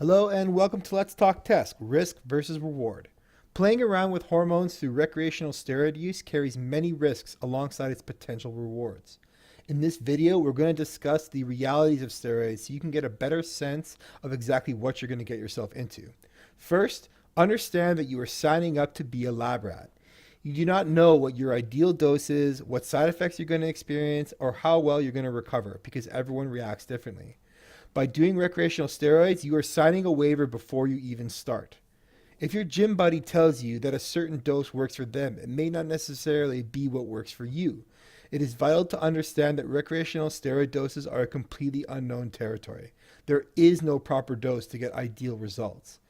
Hello and welcome to Let's Talk Test Risk versus Reward. Playing around with hormones through recreational steroid use carries many risks alongside its potential rewards. In this video, we're going to discuss the realities of steroids so you can get a better sense of exactly what you're going to get yourself into. First, understand that you are signing up to be a lab rat. You do not know what your ideal dose is, what side effects you're going to experience, or how well you're going to recover because everyone reacts differently. By doing recreational steroids, you are signing a waiver before you even start. If your gym buddy tells you that a certain dose works for them, it may not necessarily be what works for you. It is vital to understand that recreational steroid doses are a completely unknown territory. There is no proper dose to get ideal results.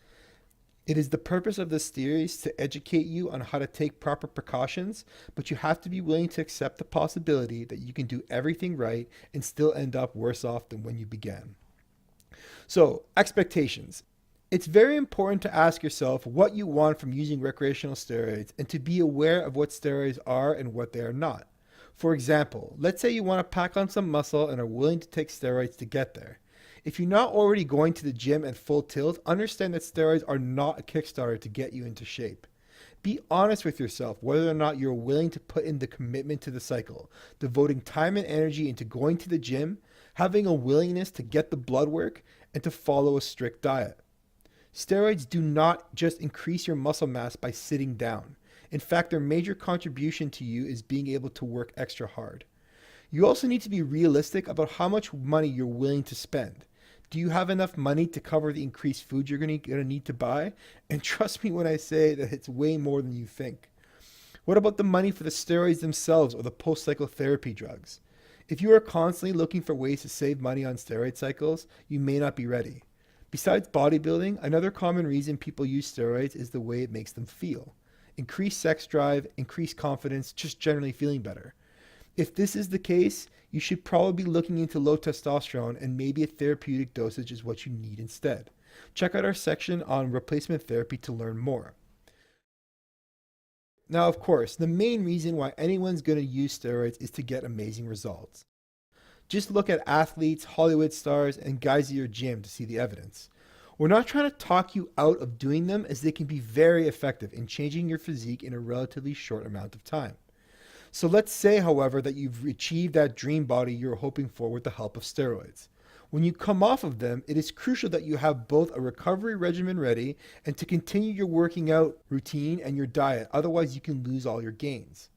It is the purpose of this series to educate you on how to take proper precautions, but you have to be willing to accept the possibility that you can do everything right and still end up worse off than when you began. So, expectations. It's very important to ask yourself what you want from using recreational steroids and to be aware of what steroids are and what they are not. For example, let's say you want to pack on some muscle and are willing to take steroids to get there. If you're not already going to the gym at full tilt, understand that steroids are not a Kickstarter to get you into shape. Be honest with yourself whether or not you're willing to put in the commitment to the cycle, devoting time and energy into going to the gym, having a willingness to get the blood work, and to follow a strict diet. Steroids do not just increase your muscle mass by sitting down. In fact, their major contribution to you is being able to work extra hard. You also need to be realistic about how much money you're willing to spend. Do you have enough money to cover the increased food you're going to need to buy? And trust me when I say that it's way more than you think. What about the money for the steroids themselves or the post-psychotherapy drugs? If you are constantly looking for ways to save money on steroid cycles, you may not be ready. Besides bodybuilding, another common reason people use steroids is the way it makes them feel. Increased sex drive, increased confidence, just generally feeling better. If this is the case, you should probably be looking into low testosterone and maybe a therapeutic dosage is what you need instead. Check out our section on replacement therapy to learn more. Now, of course, the main reason why anyone's going to use steroids is to get amazing results. Just look at athletes, Hollywood stars, and guys at your gym to see the evidence. We're not trying to talk you out of doing them as they can be very effective in changing your physique in a relatively short amount of time. So let's say, however, that you've achieved that dream body you're hoping for with the help of steroids. When you come off of them, it is crucial that you have both a recovery regimen ready and to continue your working out routine and your diet, otherwise you can lose all your gains.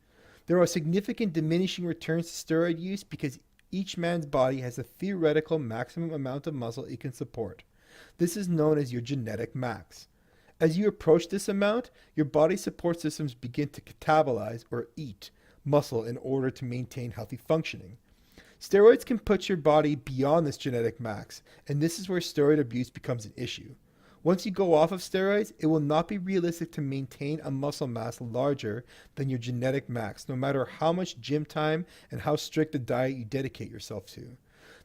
There are significant diminishing returns to steroid use because each man's body has a theoretical maximum amount of muscle it can support. This is known as your genetic max. As you approach this amount, your body support systems begin to catabolize or eat muscle in order to maintain healthy functioning. Steroids can put your body beyond this genetic max, and this is where steroid abuse becomes an issue. Once you go off of steroids, it will not be realistic to maintain a muscle mass larger than your genetic max, no matter how much gym time and how strict a diet you dedicate yourself to.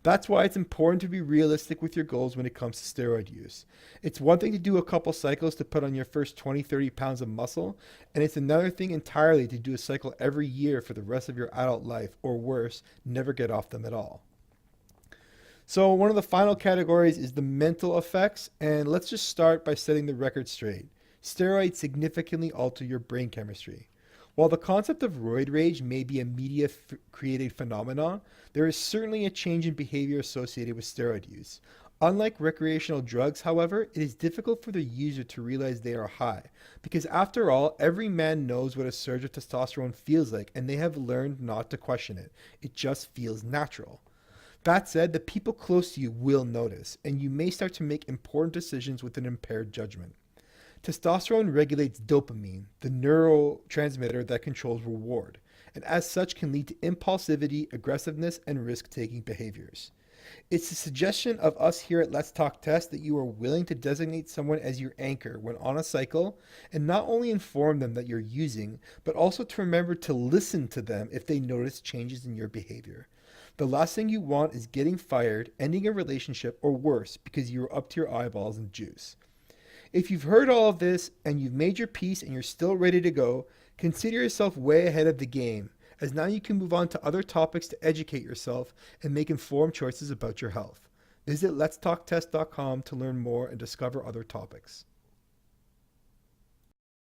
That's why it's important to be realistic with your goals when it comes to steroid use. It's one thing to do a couple cycles to put on your first 20, 30 pounds of muscle, and it's another thing entirely to do a cycle every year for the rest of your adult life, or worse, never get off them at all. So, one of the final categories is the mental effects, and let's just start by setting the record straight. Steroids significantly alter your brain chemistry. While the concept of roid rage may be a media created phenomenon, there is certainly a change in behavior associated with steroid use. Unlike recreational drugs, however, it is difficult for the user to realize they are high, because after all, every man knows what a surge of testosterone feels like, and they have learned not to question it. It just feels natural. That said, the people close to you will notice, and you may start to make important decisions with an impaired judgment. Testosterone regulates dopamine, the neurotransmitter that controls reward, and as such can lead to impulsivity, aggressiveness, and risk-taking behaviors. It's a suggestion of us here at Let's Talk Test that you are willing to designate someone as your anchor when on a cycle and not only inform them that you're using, but also to remember to listen to them if they notice changes in your behavior. The last thing you want is getting fired, ending a relationship, or worse, because you're up to your eyeballs in juice. If you've heard all of this and you've made your peace and you're still ready to go, consider yourself way ahead of the game, as now you can move on to other topics to educate yourself and make informed choices about your health. Visit letstalktest.com to learn more and discover other topics.